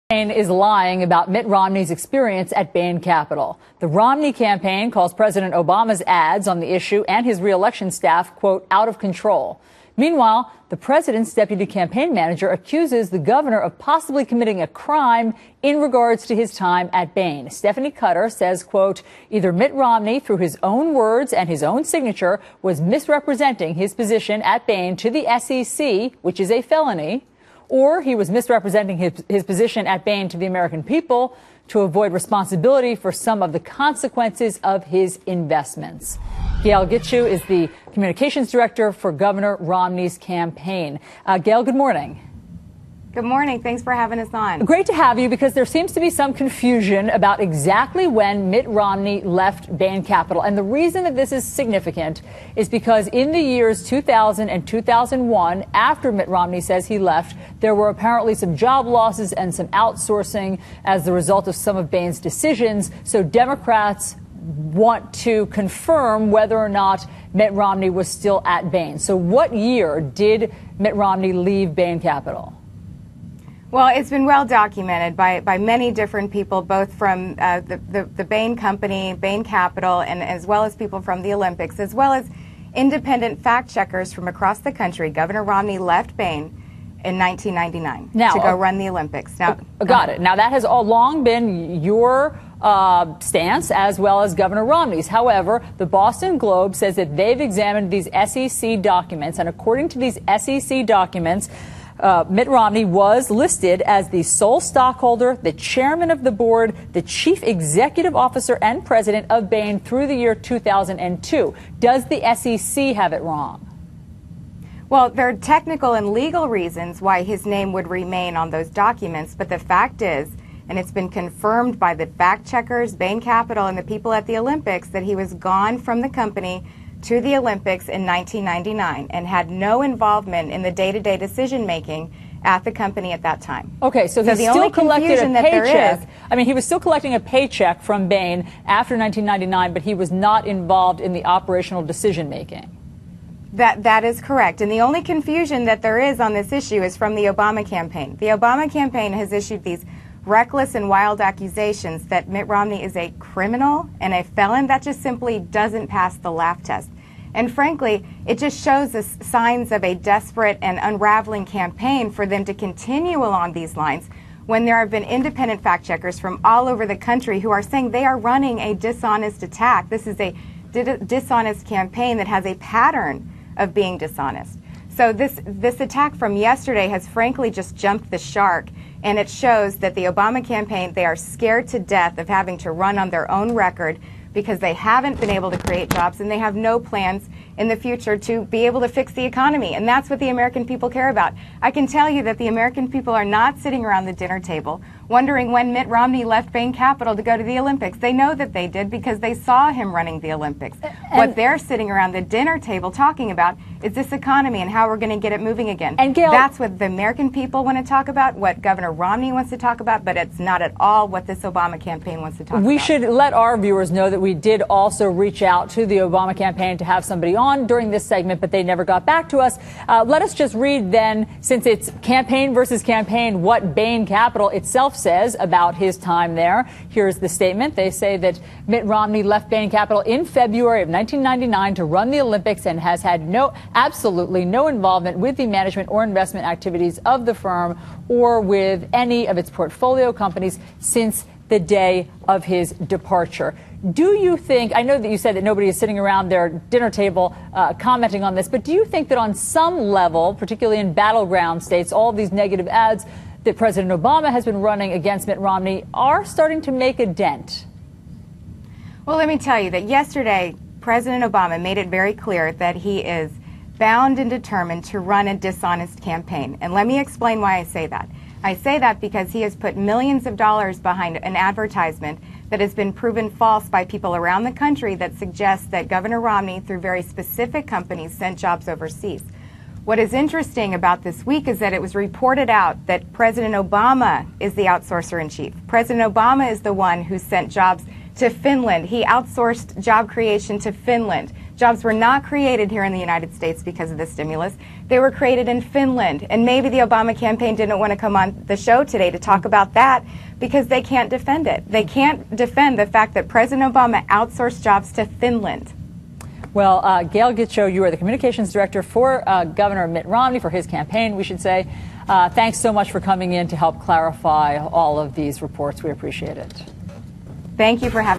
Is lying about Mitt Romney's experience at Bain Capital. The Romney campaign calls President Obama's ads on the issue and his reelection staff, quote, out of control. Meanwhile, the president's deputy campaign manager accuses the governor of possibly committing a crime in regards to his time at Bain. Stephanie Cutter says, quote, either Mitt Romney, through his own words and his own signature, was misrepresenting his position at Bain to the SEC, which is a felony, or he was misrepresenting his position at Bain to the American people to avoid responsibility for some of the consequences of his investments. Gail Gitchu is the communications director for Governor Romney's campaign. Gail, good morning. Good morning. Thanks for having us on. Great to have you, because there seems to be some confusion about exactly when Mitt Romney left Bain Capital. And the reason that this is significant is because in the years 2000 and 2001, after Mitt Romney says he left, there were apparently some job losses and some outsourcing as the result of some of Bain's decisions. So Democrats want to confirm whether or not Mitt Romney was still at Bain. So what year did Mitt Romney leave Bain Capital? Well, it's been well documented by many different people, both from the Bain Company, Bain Capital, and as well as people from the Olympics, as well as independent fact checkers from across the country. Governor Romney left Bain in 1999 to go run the Olympics. Now, got it. Now, that has all long been your stance, as well as Governor Romney's. However, the Boston Globe says that they've examined these SEC documents, and according to these SEC documents, Mitt Romney was listed as the sole stockholder, the chairman of the board, the chief executive officer and president of Bain through the year 2002. Does the SEC have it wrong? Well, there are technical and legal reasons why his name would remain on those documents, but the fact is, and it's been confirmed by the fact checkers, Bain Capital, and the people at the Olympics, that he was gone from the company to the Olympics in 1999 and had no involvement in the day-to-day decision-making at the company at that time. Okay, so he still collected a paycheck. I mean, he was still collecting a paycheck from Bain after 1999, but he was not involved in the operational decision-making. That is correct. And the only confusion that there is on this issue is from the Obama campaign. The Obama campaign has issued these reckless and wild accusations that Mitt Romney is a criminal and a felon. That just simply doesn't pass the laugh test. And frankly, it just shows us signs of a desperate and unraveling campaign for them to continue along these lines when there have been independent fact checkers from all over the country who are saying they are running a dishonest attack. This is a dishonest campaign that has a pattern of being dishonest. So this attack from yesterday has frankly just jumped the shark, and it shows that the Obama campaign, they are scared to death of having to run on their own record because they haven't been able to create jobs and they have no plans in the future to be able to fix the economy. And that's what the American people care about. I can tell you that the American people are not sitting around the dinner table wondering when Mitt Romney left Bain Capital to go to the Olympics. They know that they did because they saw him running the Olympics. What they're sitting around the dinner table talking about is this economy and how we're going to get it moving again. And Gail, that's what the American people want to talk about, what Governor Romney wants to talk about, but it's not at all what this Obama campaign wants to talk about. We should let our viewers know that we did also reach out to the Obama campaign to have somebody on during this segment, but they never got back to us. Let us just read then, since it's campaign versus campaign, what Bain Capital itself says about his time there. Here's the statement. They say that Mitt Romney left Bain Capital in February of 1999 to run the Olympics and has had absolutely no involvement with the management or investment activities of the firm or with any of its portfolio companies since the day of his departure. Do you think, I know that you said that nobody is sitting around their dinner table commenting on this, but do you think that on some level, particularly in battleground states, all of these negative ads that President Obama has been running against Mitt Romney are starting to make a dent? Well, let me tell you that yesterday, President Obama made it very clear that he is bound and determined to run a dishonest campaign. And let me explain why I say that. I say that because he has put millions of dollars behind an advertisement that has been proven false by people around the country that suggests that Governor Romney, through very specific companies, sent jobs overseas. What is interesting about this week is that it was reported out that President Obama is the outsourcer in chief. President Obama is the one who sent jobs to Finland. He outsourced job creation to Finland. Jobs were not created here in the United States because of the stimulus. They were created in Finland. And maybe the Obama campaign didn't want to come on the show today to talk about that because they can't defend it. They can't defend the fact that President Obama outsourced jobs to Finland. Well, Gail Gitcho, you are the communications director for Governor Mitt Romney, for his campaign, we should say. Thanks so much for coming in to help clarify all of these reports. We appreciate it. Thank you for having me.